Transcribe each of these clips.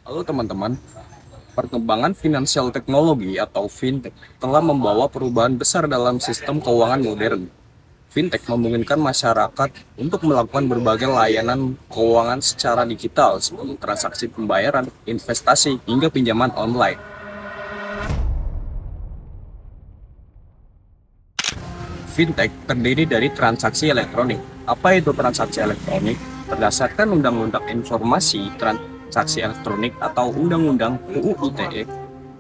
Halo teman-teman, perkembangan finansial teknologi atau fintech telah membawa perubahan besar dalam sistem keuangan modern. Fintech memungkinkan masyarakat untuk melakukan berbagai layanan keuangan secara digital seperti transaksi pembayaran, investasi, hingga pinjaman online. Fintech terdiri dari transaksi elektronik. Apa itu transaksi elektronik? Berdasarkan Undang-Undang Informasi Transaksi Elektronik atau Undang-Undang UU ITE,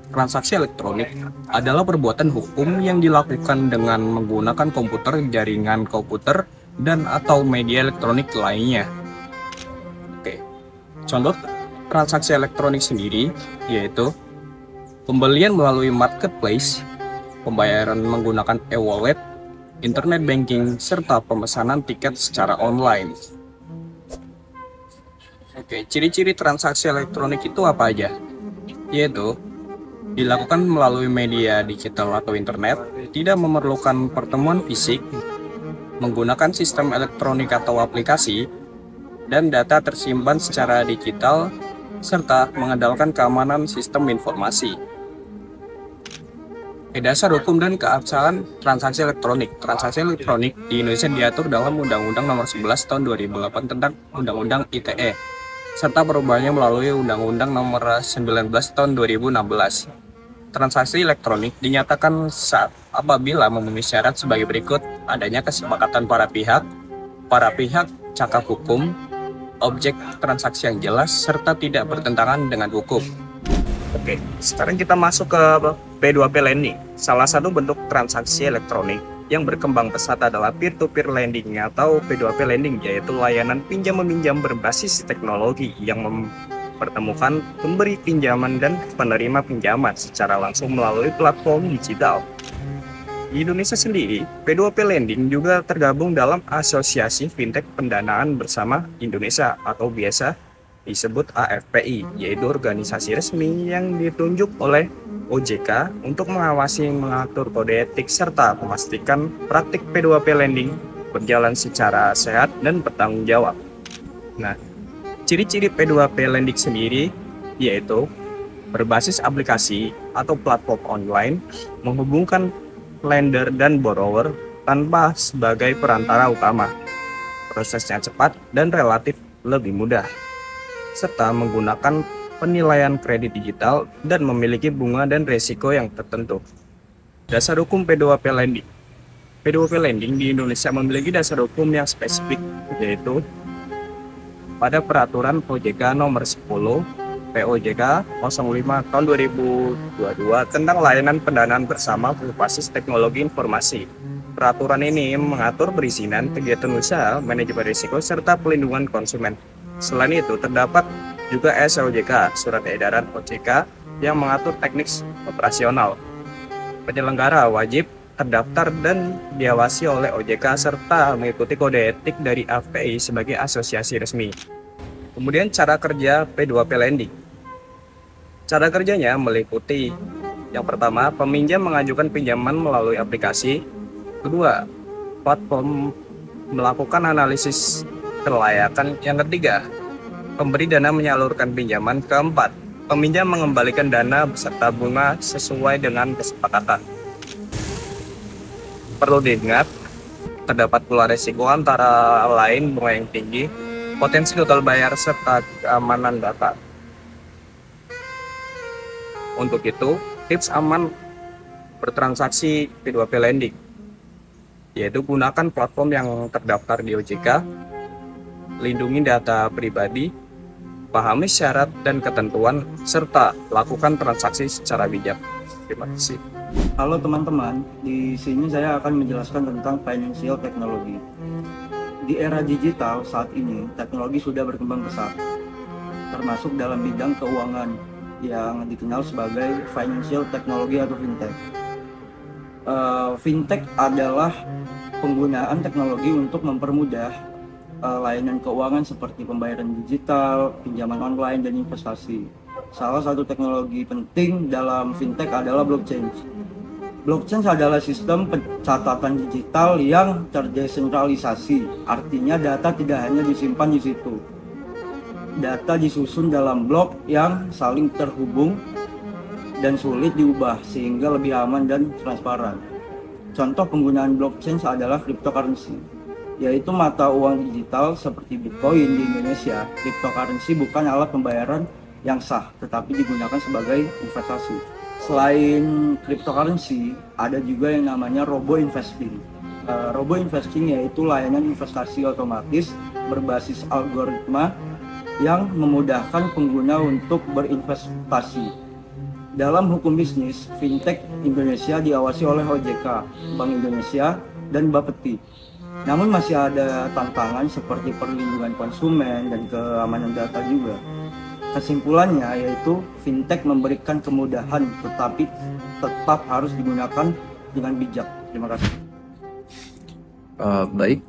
transaksi elektronik adalah perbuatan hukum yang dilakukan dengan menggunakan komputer, jaringan komputer, dan atau media elektronik lainnya. Oke, contoh transaksi elektronik sendiri yaitu pembelian melalui marketplace, pembayaran menggunakan e-wallet, internet banking, serta pemesanan tiket secara online. Oke, ciri-ciri transaksi elektronik itu apa aja? Yaitu dilakukan melalui media digital atau internet, tidak memerlukan pertemuan fisik, menggunakan sistem elektronik atau aplikasi, dan data tersimpan secara digital, serta mengandalkan keamanan sistem informasi. Dasar hukum dan keabsahan transaksi elektronik. Transaksi elektronik di Indonesia diatur dalam Undang-Undang Nomor 11 Tahun 2008 tentang Undang-Undang ITE, serta perubahannya melalui Undang-Undang Nomor 19 Tahun 2016. Transaksi elektronik dinyatakan sah apabila memenuhi syarat sebagai berikut: adanya kesepakatan para pihak cakap hukum, objek transaksi yang jelas, serta tidak bertentangan dengan hukum. Oke, sekarang kita masuk ke P2P lending. Salah satu bentuk transaksi elektronik yang berkembang pesat adalah peer-to-peer lending atau P2P lending, yaitu layanan pinjam-meminjam berbasis teknologi yang mempertemukan pemberi pinjaman dan penerima pinjaman secara langsung melalui platform digital. Di Indonesia sendiri, P2P lending juga tergabung dalam Asosiasi Fintech Pendanaan Bersama Indonesia atau biasa disebut AFPI, yaitu organisasi resmi yang ditunjuk oleh OJK untuk mengawasi, mengatur kode etik, serta memastikan praktik P2P lending berjalan secara sehat dan bertanggung jawab. Nah, ciri-ciri P2P lending sendiri yaitu berbasis aplikasi atau platform online, menghubungkan lender dan borrower tanpa sebagai perantara utama, prosesnya cepat dan relatif lebih mudah, serta menggunakan penilaian kredit digital dan memiliki bunga dan risiko yang tertentu. Dasar hukum P2P lending. P2P lending di Indonesia memiliki dasar hukum yang spesifik, yaitu pada peraturan OJK nomor 10 POJK 05 tahun 2022 tentang layanan pendanaan bersama berbasis teknologi informasi. Peraturan ini mengatur perizinan kegiatan usaha, manajemen risiko, serta pelindungan konsumen. Selain itu, terdapat juga SOJK, Surat Edaran OJK, yang mengatur teknik operasional. Penyelenggara wajib terdaftar dan diawasi oleh OJK serta mengikuti kode etik dari AFPI sebagai asosiasi resmi. Kemudian cara kerja P2P lending. Cara kerjanya meliputi yang pertama, peminjam mengajukan pinjaman melalui aplikasi. Kedua, platform melakukan analisis kelayakan. Yang ketiga, pemberi dana menyalurkan pinjaman. Keempat, peminjam mengembalikan dana beserta bunga sesuai dengan kesepakatan. Perlu diingat, terdapat pula risiko antara lain bunga yang tinggi, potensi gagal bayar, serta keamanan data. Untuk itu, tips aman bertransaksi P2P lending yaitu gunakan platform yang terdaftar di OJK, lindungi data pribadi, pahami syarat dan ketentuan, serta lakukan transaksi secara bijak. Terima kasih. Halo teman-teman, di sini saya akan menjelaskan tentang financial technology. Di era digital saat ini, teknologi sudah berkembang pesat, termasuk dalam bidang keuangan yang dikenal sebagai financial technology atau fintech. Fintech adalah penggunaan teknologi untuk mempermudah layanan keuangan seperti pembayaran digital, pinjaman online, dan investasi. Salah satu teknologi penting dalam fintech adalah blockchain. Blockchain adalah sistem pencatatan digital yang terdesentralisasi, artinya data tidak hanya disimpan di situ, data disusun dalam blok yang saling terhubung dan sulit diubah sehingga lebih aman dan transparan. Contoh penggunaan blockchain adalah cryptocurrency, yaitu mata uang digital seperti Bitcoin di Indonesia. Cryptocurrency bukan alat pembayaran yang sah, tetapi digunakan sebagai investasi. Selain cryptocurrency, ada juga yang namanya robo-investing. Robo-investing yaitu layanan investasi otomatis berbasis algoritma yang memudahkan pengguna untuk berinvestasi. Dalam hukum bisnis, fintech Indonesia diawasi oleh OJK, Bank Indonesia, dan Bapeti. Namun masih ada tantangan seperti perlindungan konsumen dan keamanan data juga. Kesimpulannya yaitu fintech memberikan kemudahan tetapi tetap harus digunakan dengan bijak. Terima kasih. Baik,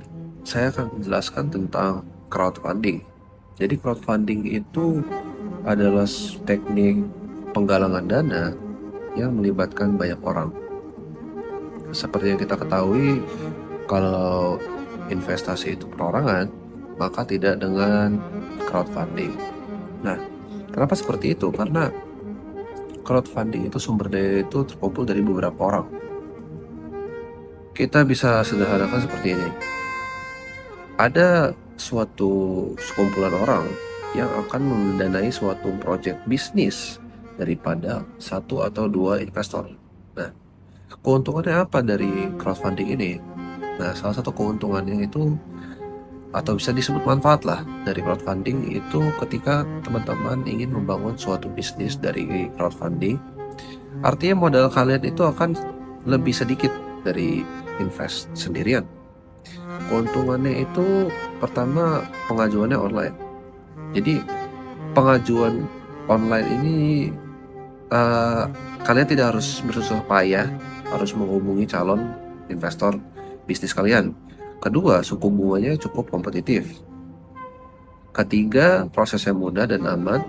saya akan menjelaskan tentang crowdfunding. Jadi crowdfunding itu adalah teknik penggalangan dana yang melibatkan banyak orang. Seperti yang kita ketahui, kalau investasi itu perorangan, maka tidak dengan crowdfunding. Nah, kenapa seperti itu? Karena crowdfunding itu sumber daya itu terkumpul dari beberapa orang. Kita bisa sederhanakan seperti ini. Ada suatu sekumpulan orang yang akan mendanai suatu proyek bisnis daripada satu atau dua investor. Nah, keuntungannya apa dari crowdfunding ini? Nah, salah satu keuntungannya itu, atau bisa disebut manfaat lah dari crowdfunding itu, ketika teman-teman ingin membangun suatu bisnis dari crowdfunding, artinya modal kalian itu akan lebih sedikit dari invest sendirian. Keuntungannya itu pertama, pengajuannya online. Jadi pengajuan online ini kalian tidak harus bersusah payah harus menghubungi calon investor bisnis kalian. Kedua, suku bunganya cukup kompetitif. Ketiga, prosesnya mudah dan aman.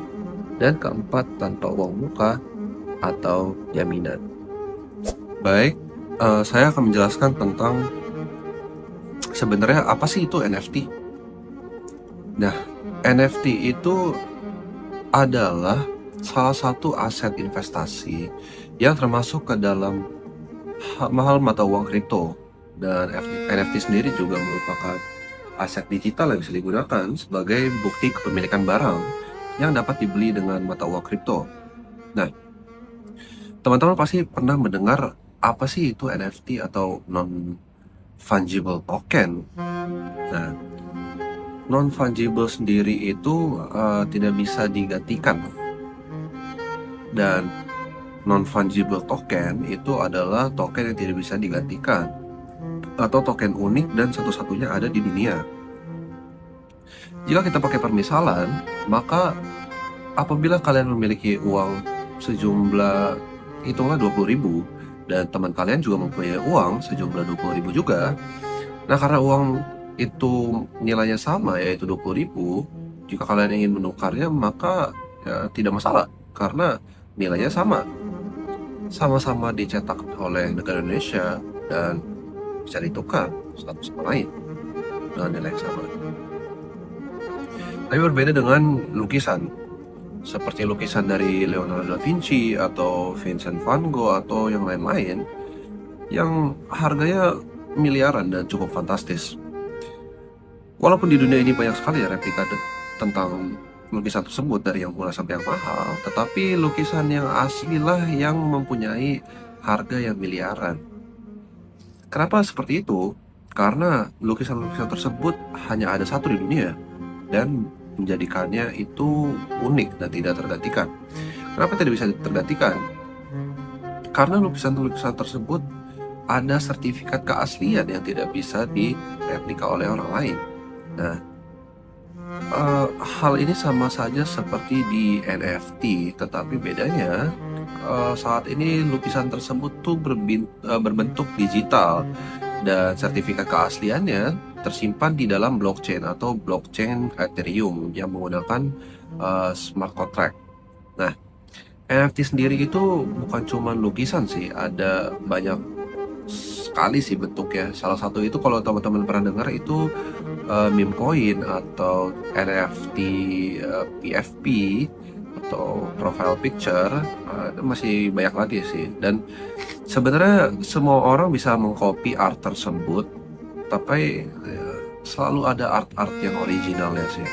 Dan keempat, tanpa uang muka atau jaminan. Baik, saya akan menjelaskan tentang sebenarnya apa sih itu NFT. Nah, NFT itu adalah salah satu aset investasi yang termasuk ke dalam mahal mata uang kripto, dan NFT sendiri juga merupakan aset digital yang bisa digunakan sebagai bukti kepemilikan barang yang dapat dibeli dengan mata uang kripto. Nah, teman-teman pasti pernah mendengar apa sih itu NFT atau non-fungible token. Nah, non-fungible sendiri itu tidak bisa digantikan. Dan non-fungible token itu adalah token yang tidak bisa digantikan, atau token unik dan satu-satunya ada di dunia. Jika kita pakai permisalan, maka apabila kalian memiliki uang sejumlah, hitunglah 20.000, dan teman kalian juga mempunyai uang sejumlah 20.000 juga. Nah, karena uang itu nilainya sama, yaitu 20.000, jika kalian ingin menukarnya, maka ya, tidak masalah, karena nilainya sama-sama dicetak oleh negara Indonesia dan bisa ditukar satu sama lain dengan nilai yang sama. Tapi berbeda dengan lukisan, seperti lukisan dari Leonardo da Vinci atau Vincent van Gogh atau yang lain-lain yang harganya miliaran dan cukup fantastis. Walaupun di dunia ini banyak sekali replika tentang lukisan tersebut dari yang murah sampai yang mahal, tetapi lukisan yang asli lah yang mempunyai harga yang miliaran. Kenapa seperti itu? Karena lukisan-lukisan tersebut hanya ada satu di dunia dan menjadikannya itu unik dan tidak tergantikan. Kenapa tidak bisa tergantikan? Karena lukisan-lukisan tersebut ada sertifikat keaslian yang tidak bisa direplika oleh orang lain. Nah, hal ini sama saja seperti di NFT, tetapi bedanya saat ini lukisan tersebut tuh berbentuk digital dan sertifikat keasliannya tersimpan di dalam blockchain atau blockchain Ethereum yang menggunakan smart contract. Nah, NFT sendiri itu bukan cuma lukisan sih, ada banyak sekali sih bentuknya. Salah satu itu kalau teman-teman pernah dengar itu meme coin atau NFT, PFP atau profile picture, masih banyak lagi sih. Dan sebenarnya semua orang bisa mengcopy art tersebut, tapi selalu ada art-art yang originalnya sih.